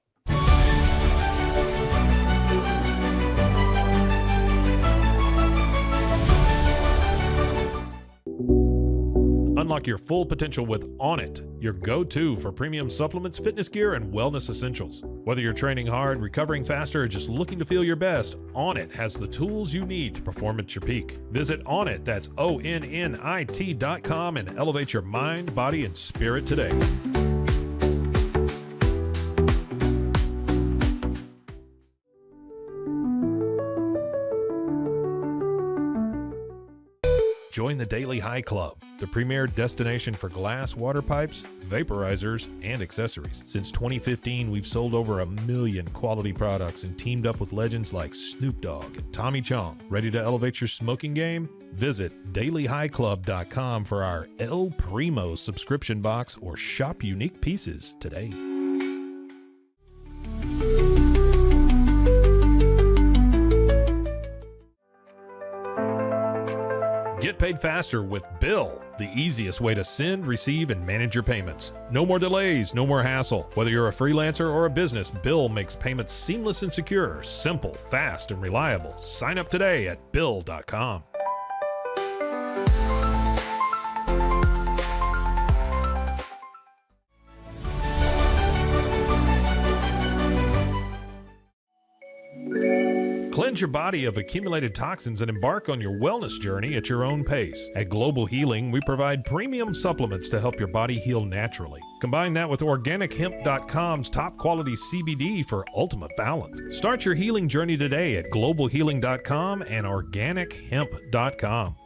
Unlock your full potential with Onnit, your go-to for premium supplements, fitness gear, and wellness essentials. Whether you're training hard, recovering faster, or just looking to feel your best, Onnit has the tools you need to perform at your peak. Visit Onnit, that's ONNIT.com, and elevate your mind, body, and spirit today. Join the Daily High Club. the premier destination for glass water pipes, vaporizers, and accessories. Since 2015, we've sold over 1 million quality products and teamed up with legends like Snoop Dogg and Tommy Chong. Ready to elevate your smoking game? Visit dailyhighclub.com for our El Primo subscription box or shop unique pieces today. Get paid faster with Bill, the easiest way to send, receive, and manage your payments. No more delays, no more hassle. Whether you're a freelancer or a business, Bill makes payments seamless and secure, simple, fast, and reliable. Sign up today at Bill.com. Cleanse your body of accumulated toxins and embark on your wellness journey at your own pace. At Global Healing, we provide premium supplements to help your body heal naturally. Combine that with OrganicHemp.com's top quality CBD for ultimate balance. Start your healing journey today at GlobalHealing.com and OrganicHemp.com.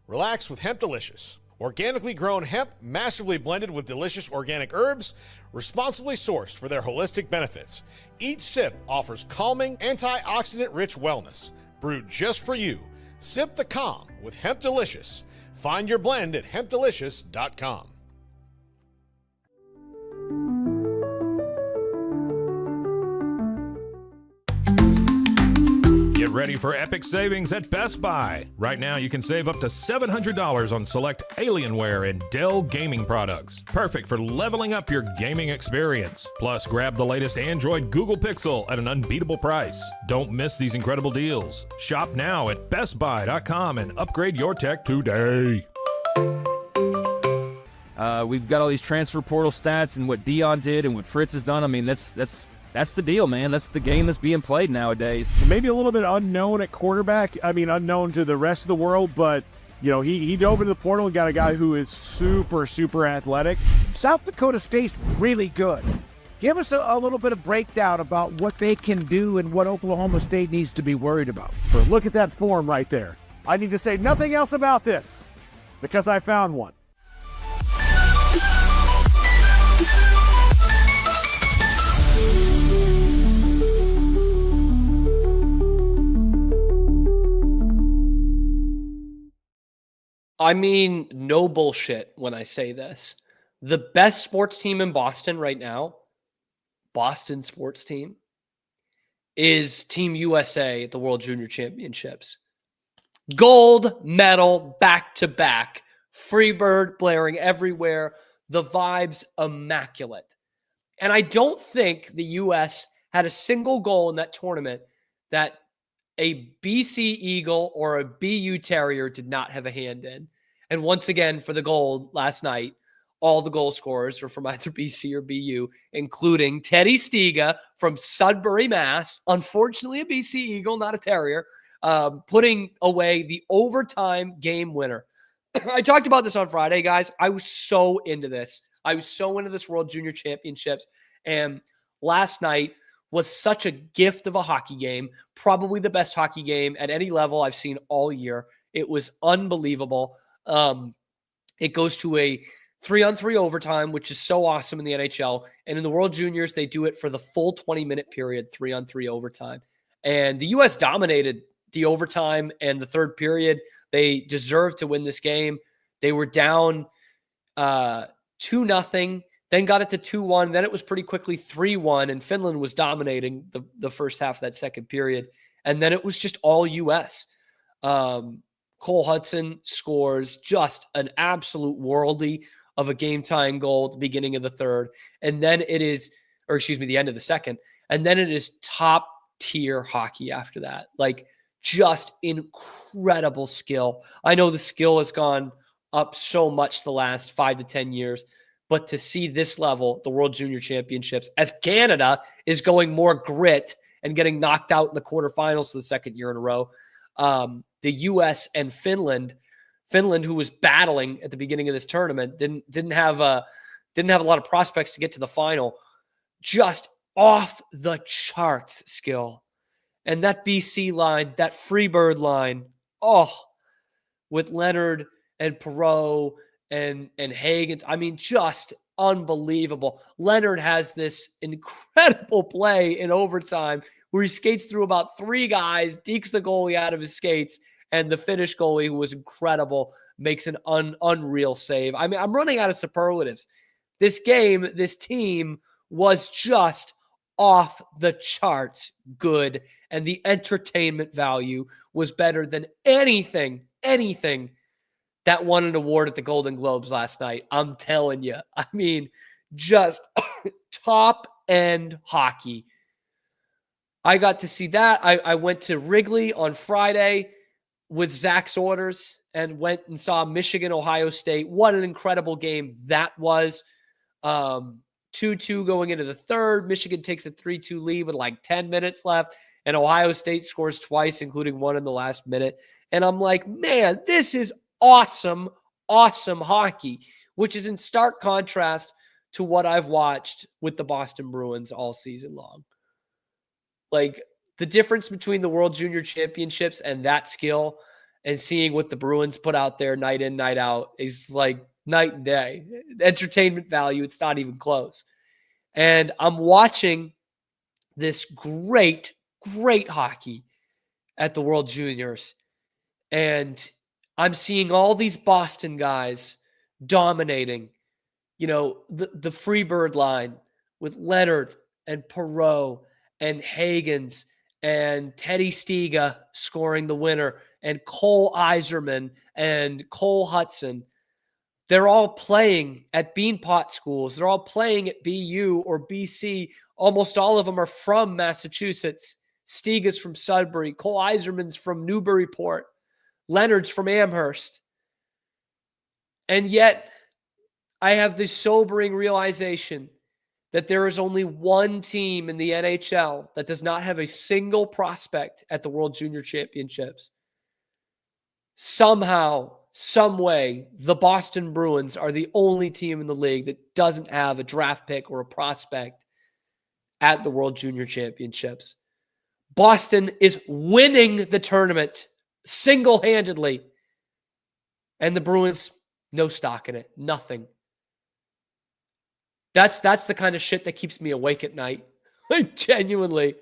Relax with Hemp Delicious. Organically grown hemp, massively blended with delicious organic herbs, responsibly sourced for their holistic benefits. Each sip offers calming, antioxidant-rich wellness. Brewed just for you. Sip the calm with Hemp Delicious. Find your blend at hempdelicious.com. Get ready for epic savings at Best Buy. Right now, you can save up to $700 on select Alienware and Dell gaming products. Perfect for leveling up your gaming experience. Plus, grab the latest Android Google Pixel at an unbeatable price. Don't miss these incredible deals. Shop now at BestBuy.com and upgrade your tech today. We've got all these transfer portal stats and what Dion did and what Fritz has done. I mean, that's the deal, man. That's the game that's being played nowadays. Maybe a little bit unknown at quarterback. I mean, unknown to the rest of the world, but, you know, he dove into the portal and got a guy who is super, super athletic. South Dakota State's really good. Give us a little bit of breakdown about what they can do and what Oklahoma State needs to be worried about. But look at that form right there. I need to say nothing else about this because I found one. I mean, no bullshit when I say this. The best sports team in Boston right now, Boston sports team, is Team USA at the World Junior Championships. Gold medal back-to-back. Freebird blaring everywhere. The vibes immaculate. And I don't think the U.S. had a single goal in that tournament that a BC Eagle or a BU Terrier did not have a hand in. And once again, for the gold last night, all the goal scorers were from either BC or BU, including Teddy Stiga from Sudbury, Mass. Unfortunately, a BC Eagle, not a Terrier, putting away the overtime game winner. I talked about this on Friday, guys. I was so into this. I was so into this World Junior Championships. And last night was such a gift of a hockey game, probably the best hockey game at any level I've seen all year. It was unbelievable. It goes to a 3-on-3 overtime, which is so awesome in the NHL. And in the World Juniors, they do it for the full 20-minute period, 3-on-3 overtime. And the U.S. dominated the overtime and the third period. They deserved to win this game. They were down 2-0. Then got it to 2-1. Then it was pretty quickly 3-1, and Finland was dominating the first half of that second period. And then it was just all U.S. Cole Hudson scores just an absolute worldie of a game-tying goal at the beginning of the third. And then it is, the end of the second. And then it is top-tier hockey after that. Like, just incredible skill. I know the skill has gone up so much the last 5 to 10 years. But to see this level, the World Junior Championships, as Canada is going more grit and getting knocked out in the quarterfinals for the second year in a row, the U.S. and Finland, who was battling at the beginning of this tournament, didn't have a lot of prospects to get to the final. Just off the charts skill. And that BC line, that Freebird line, with Leonard and Perreault and Hagans, I mean, just unbelievable. Leonard has this incredible play in overtime where he skates through about 3 guys, dekes the goalie out of his skates, and the Finnish goalie, who was incredible, makes an unreal save. I mean, I'm running out of superlatives. This game, this team was just off the charts good, and the entertainment value was better than anything that won an award at the Golden Globes last night. I'm telling you. I mean, just top-end hockey. I got to see that. I went to Wrigley on Friday with Zach's orders and went and saw Michigan, Ohio State. What an incredible game that was. 2-2 going into the third. Michigan takes a 3-2 lead with like 10 minutes left, and Ohio State scores twice, including one in the last minute. And I'm like, man, this is awesome hockey, which is in stark contrast to what I've watched with the Boston Bruins all season long. Like, the difference between the World Junior Championships and that skill and seeing what the Bruins put out there night in, night out is like night and day. Entertainment value, it's not even close. And I'm watching this great hockey at the World Juniors. And I'm seeing all these Boston guys dominating, the Freebird line with Leonard and Perreault and Hagans and Teddy Stiga scoring the winner and Cole Iserman and Cole Hudson. They're all playing at Beanpot schools. They're all playing at BU or BC. Almost all of them are from Massachusetts. Stiga's from Sudbury. Cole Iserman's from Newburyport. Leonard's from Amherst. And yet, I have this sobering realization that there is only one team in the NHL that does not have a single prospect at the World Junior Championships. Somehow, some way, the Boston Bruins are the only team in the league that doesn't have a draft pick or a prospect at the World Junior Championships. Boston is winning the tournament single-handedly. And the Bruins, no stock in it. Nothing. That's the kind of shit that keeps me awake at night. Like, genuinely.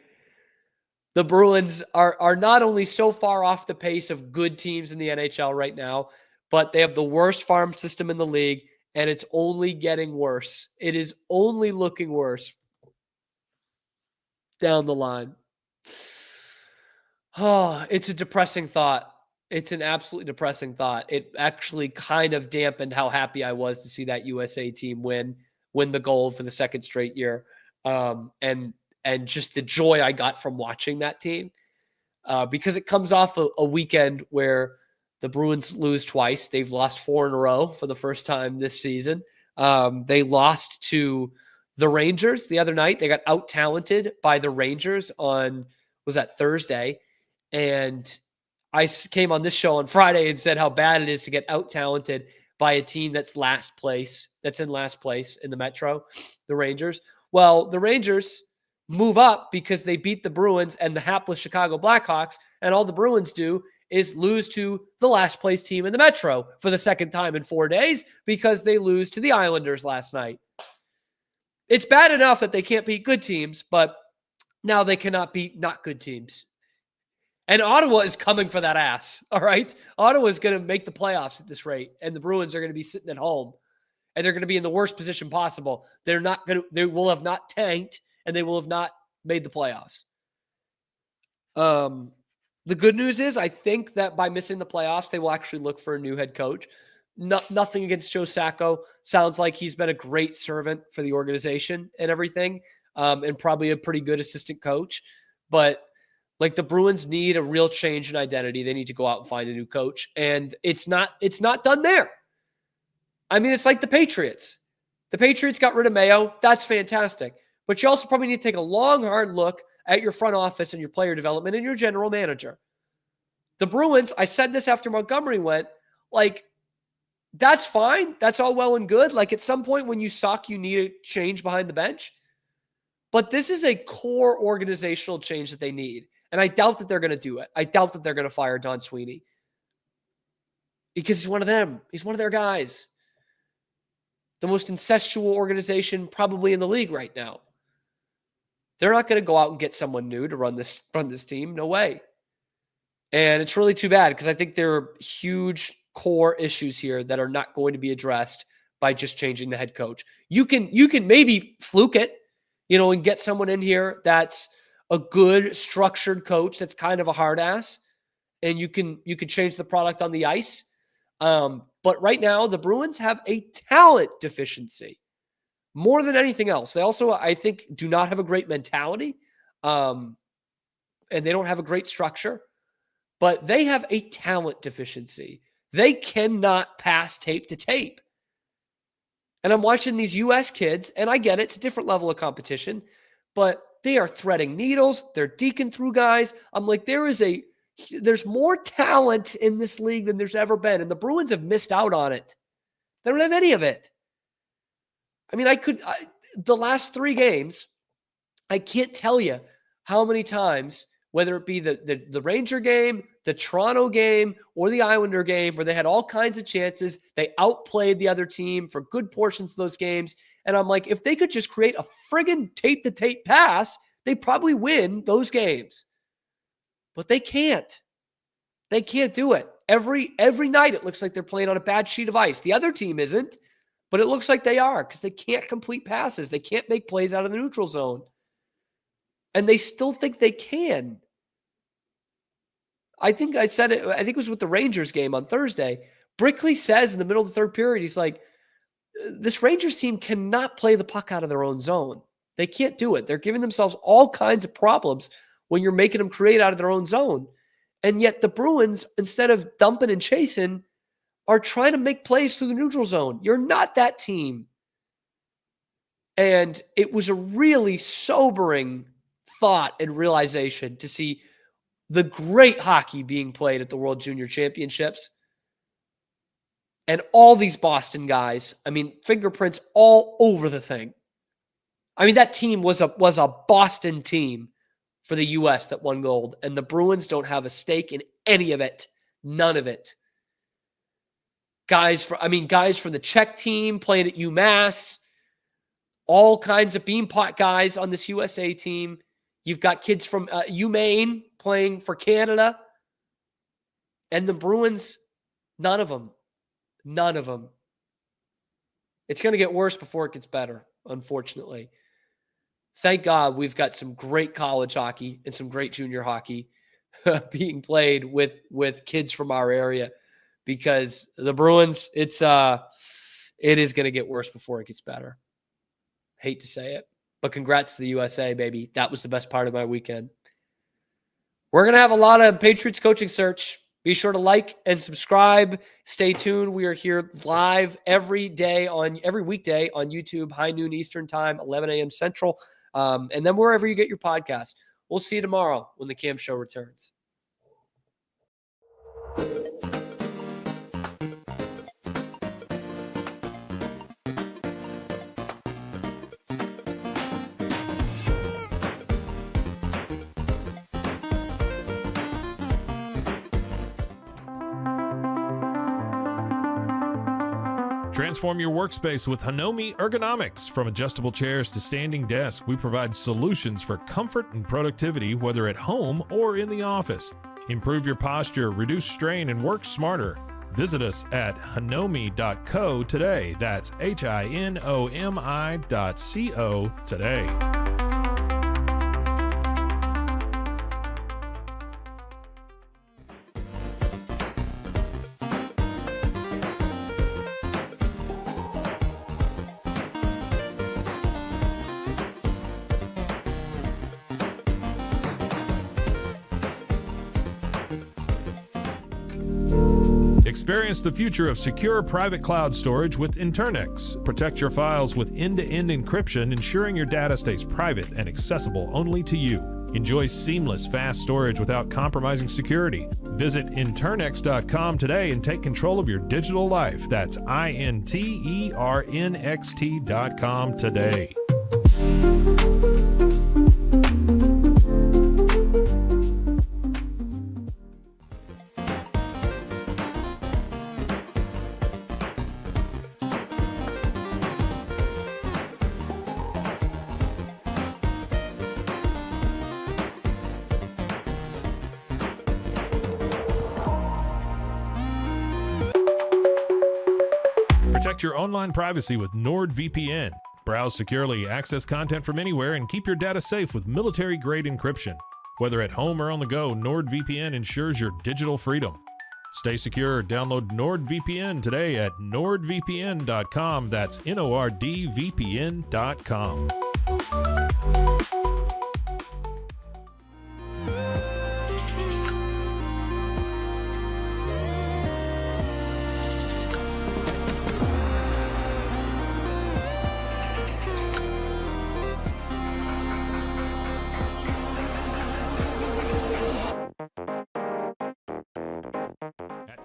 The Bruins are not only so far off the pace of good teams in the NHL right now, but they have the worst farm system in the league, and it's only getting worse. It is only looking worse down the line. Oh, it's a depressing thought. It's an absolutely depressing thought. It actually kind of dampened how happy I was to see that USA team win the gold for the second straight year. And just the joy I got from watching that team, because it comes off a weekend where the Bruins lose twice. They've lost 4 in a row for the first time this season. They lost to the Rangers the other night. They got out-talented by the Rangers on, was that Thursday? And I came on this show on Friday and said how bad it is to get out-talented by a team that's in last place in the Metro, the Rangers. Well, the Rangers move up because they beat the Bruins and the hapless Chicago Blackhawks, and all the Bruins do is lose to the last place team in the Metro for the second time in 4 days because they lose to the Islanders last night. It's bad enough that they can't beat good teams, but now they cannot beat not good teams. And Ottawa is coming for that ass, all right? Ottawa is going to make the playoffs at this rate, and the Bruins are going to be sitting at home, and they're going to be in the worst position possible. They will have not tanked, and they will have not made the playoffs. The good news is I think that by missing the playoffs, they will actually look for a new head coach. Nothing against Joe Sacco. Sounds like he's been a great servant for the organization and everything, and probably a pretty good assistant coach. But like, the Bruins need a real change in identity. They need to go out and find a new coach, and it's not done there. I mean, it's like the Patriots. The Patriots got rid of Mayo. That's fantastic. But you also probably need to take a long, hard look at your front office and your player development and your general manager. The Bruins, I said this after Montgomery went, like, that's fine. That's all well and good. Like, at some point when you suck, you need a change behind the bench. But this is a core organizational change that they need. And I doubt that they're going to do it. I doubt that they're going to fire Don Sweeney because he's one of them. He's one of their guys. The most incestual organization probably in the league right now. They're not going to go out and get someone new to run this team. No way. And it's really too bad because I think there are huge core issues here that are not going to be addressed by just changing the head coach. You can maybe fluke it, and get someone in here that's a good structured coach that's kind of a hard ass, and you can change the product on the ice. But right now the Bruins have a talent deficiency more than anything else. They also, I think, do not have a great mentality, and they don't have a great structure. But they have a talent deficiency. They cannot pass tape to tape. And I'm watching these U.S. kids, and I get it. It's a different level of competition, but they are threading needles. They're deking through guys. I'm like, there's more talent in this league than there's ever been, and the Bruins have missed out on it. They don't have any of it. I mean, the last 3 games, I can't tell you how many times, whether it be the Ranger game, the Toronto game, or the Islander game, where they had all kinds of chances. They outplayed the other team for good portions of those games. And I'm like, if they could just create a friggin' tape-to-tape pass, they probably win those games. But they can't. They can't do it. Every night it looks like they're playing on a bad sheet of ice. The other team isn't, but it looks like they are because they can't complete passes. They can't make plays out of the neutral zone. And they still think they can. I think I said it, I think it was with the Rangers game on Thursday. Brickley says in the middle of the third period, he's like, this Rangers team cannot play the puck out of their own zone. They can't do it. They're giving themselves all kinds of problems when you're making them create out of their own zone. And yet the Bruins, instead of dumping and chasing, are trying to make plays through the neutral zone. You're not that team. And it was a really sobering thought and realization to see the great hockey being played at the World Junior Championships. And all these Boston guys, I mean, fingerprints all over the thing. I mean, that team was a Boston team for the U.S. that won gold. And the Bruins don't have a stake in any of it. None of it. Guys from the Czech team playing at UMass. All kinds of beanpot guys on this USA team. You've got kids from UMaine playing for Canada. And the Bruins, none of them. None of them. It's going to get worse before it gets better, unfortunately. Thank God we've got some great college hockey and some great junior hockey being played with kids from our area, because the Bruins, it is going to get worse before it gets better. Hate to say it, but congrats to the USA, baby. That was the best part of my weekend. We're going to have a lot of Patriots coaching search. Be sure to like and subscribe. Stay tuned. We are here live every weekday on YouTube, high noon Eastern time, 11 a.m. Central. And then wherever you get your podcasts. We'll see you tomorrow when the Cam Show returns. Transform your workspace with Hanomi Ergonomics. From adjustable chairs to standing desks, we provide solutions for comfort and productivity, whether at home or in the office. Improve your posture, reduce strain, and work smarter. Visit us at hanomi.co today. That's HINOMI.co today. Experience the future of secure private cloud storage with Internex. Protect your files with end-to-end encryption, ensuring your data stays private and accessible only to you. Enjoy seamless, fast storage without compromising security. Visit Internex.com today and take control of your digital life. That's INTERNXT.com today. Protect your online privacy with NordVPN. Browse securely, access content from anywhere, and keep your data safe with military-grade encryption. Whether at home or on the go, NordVPN ensures your digital freedom. Stay secure. Download NordVPN today at nordvpn.com. That's NORDVPN.com.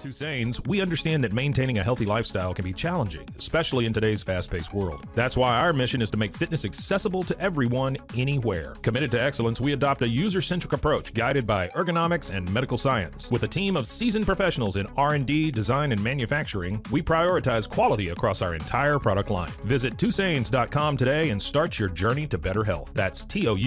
Tusains, we understand that maintaining a healthy lifestyle can be challenging, especially in today's fast-paced world. That's why our mission is to make fitness accessible to everyone, anywhere. Committed to excellence, we adopt a user-centric approach guided by ergonomics and medical science. With a team of seasoned professionals in R&D, design, and manufacturing, we prioritize quality across our entire product line. Visit Tusains.com today and start your journey to better health. That's TOUSAINS.com.